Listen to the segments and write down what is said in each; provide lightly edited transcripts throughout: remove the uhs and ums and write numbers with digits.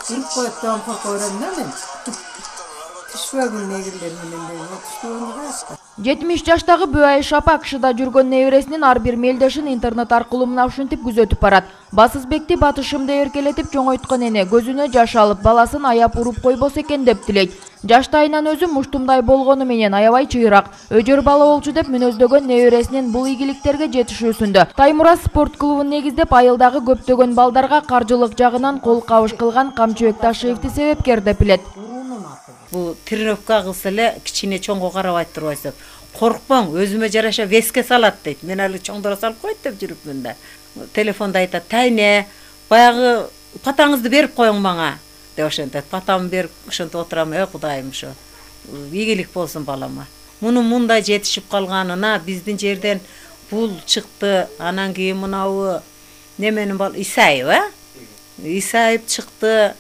Ilk koyattan fakoramda men. Tüşbөгün negirlerinin tüşbөгün kaçtı. 70 жаштагы Бөай Шапа кышыда жүргөн небересинин ар бир мелдешин интернет аркылуу мына ушинтип күзөтүп барат. Басызбекти батышымда эркелетип чоңойткон эне көзүнө жаш алып, баласын аяп уруп койбосо экен деп тилейт. Жаштайынан өзү муштумдай болгону менен аябай чыйрак, өжөр бала болчу деп мүнөздөгөн небересинин бул ийгиликтерге жетишүүсүндө Таймураз спорт клубун негиздеп айылдагы көптөгөн балдарга каржылык жагынан кол кабыш кылган Камчыбек Ташиевди себепкер деп билет. Bu тренировка кылса эле кичине чоңго карабай турбайсың. Коркпоң, өзүмө жараша веске салат дейт. Мен али чоңдора салып койт деп жүрүпмүн да. Телефонда айтат: "Тайне, баягы патаңызды берип коюң мага." деп ошентет. Патамды берип ошентип отурам, Кудайым ошо. Ийгилик болсун балама. Мунун мындай жетишип калганына биздин жерден бул чыкты. Анан кийин мынабы неменин бал Исаев, Исаев чыкты.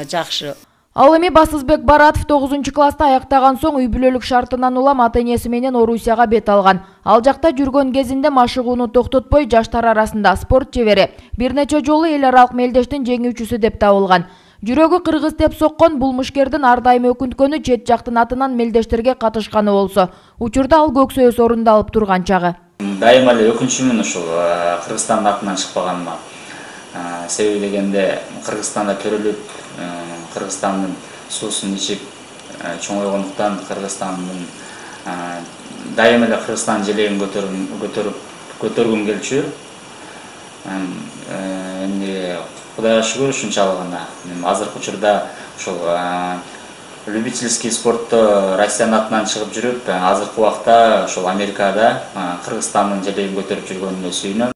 Жакшы. Ал эми Басызбек Баратов 9-класста аяктаган соң үй бүлөлүк шартынан улам ата-энеси менен Орусияга бет алган. Ал жакта жүргөн кезинде машыгууну токтотпой жаштар арасында спорт чебери, бир нече жолу эл аралык мелдештин жеңүүчүсү деп табылган. Жүрөгү кыргыз деп соккон бул мушкердин ар дайым өкүнткөнү чет жактын атынан мелдештерге катышканы болсо, учурда ал көксөз орунду алып турган чагы. Дайыма эле өкүнчүмүн ушул Кыргызстандын атынан чыкпаганыма. Себеби дегенде Кыргызстанда төрөлүп, Кыргызстандын суусун ичип чоңойгондуктан Кыргызстандын дайыма эле Кыргызстандын желегин көтөргүм келчү. Эми Кудайга шүгүр ушунчалык гана. Азыркы учурда ушул любительский спортто Россиянын атынан чыгып жүрүп, азыркы убакта ушул Америкада Кыргызстандын желегин көтөрүп жүргөнүнө сүйүнөм.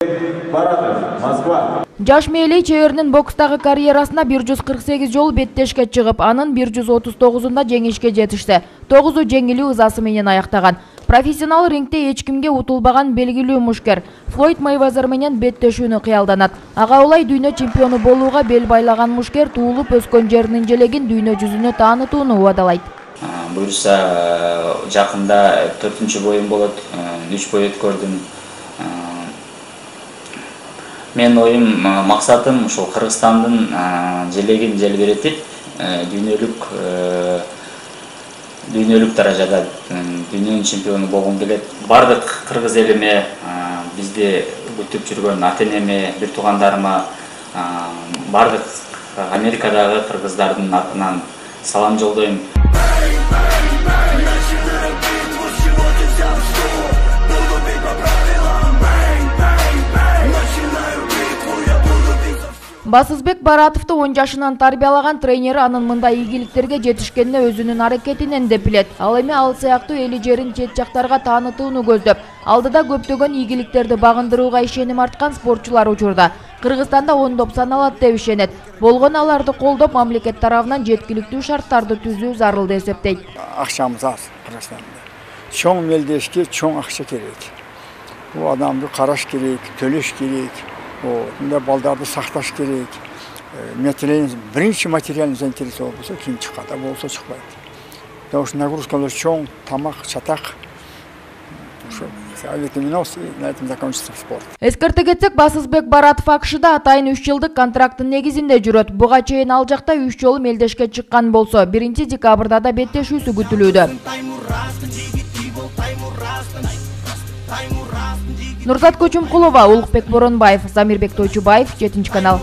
Москва. Жаш Мейлей чеберинин бокстагы карьерасына 148 жолу беттешке чыгып, анын 139-унда жеңишке жетишти. 9-у жеңилүү ызасы менен аяктаган. Профессионал рингте эч кимге утулбаган белгилүү мушкер Флойд Мейвезер менен беттешүүнү кыялданат. Ага улай дүйнө чемпиону болууга бел байлаган мушкер туулуп өскөн жеринин желегин дүйнө жүзүнө таанытууну убадалайт. Буюрса жакында 4-чү боюм болот, 3 бой өткөрдүм. Мен оюм, максатым ушул Кыргызстандын желегин желбиретип, дүйнөлүк даражада дүйнөнүн чемпиону болгум келет. Бардык кыргыз элиме, бизди күтүп жүргөн ата-энеме, бир туугандарыма, бардык Америкадагы кыргыздардын атынан салам жолдойм. Басызбек Баратовду 10 жашынан тарбиялаган тренери анын мындай ийгиликтерге жетишкенине өзүнүн аракетинен деп билет. Ал эми ал сыяктуу эли жерин чет жактарга таанытууну көздөп, алдыда көптөгөн ийгиликтерди багындырууга ишеним арткан спортчулар учурда. Кыргызстанда ондоп саналат деп ишенет. Болгону аларды колдоп, мамлекет тарабынан жеткиликтүү шарттарды түзүү зарыл деп эсептейт. Акчамыз аз Кыргызстанда. Чоң мелдешке чоң акча керек. Бул адамды караш керек, төлөш керек. Мында балдарды сакташ керек. Биринчи материально заинтересован болсо, кийин чыкканда болсо чыкпайт. Потому что нагрузкалар чоң, тамак, чатак. На этом закончится спорт. Эскерте кетсек, Басызбек Баратов акшыда атайын 3 жылдык контракттын негизинде жүрөт. Буга чейин ал жакта 3 жолу мелдешке чыккан болсо, 1-декабрда да беттешүүсү күтүлүүдө. Нурзат Көчүмкулова, Улукбек Боронбаев, Замирбек Тойчубаев, 7 канал.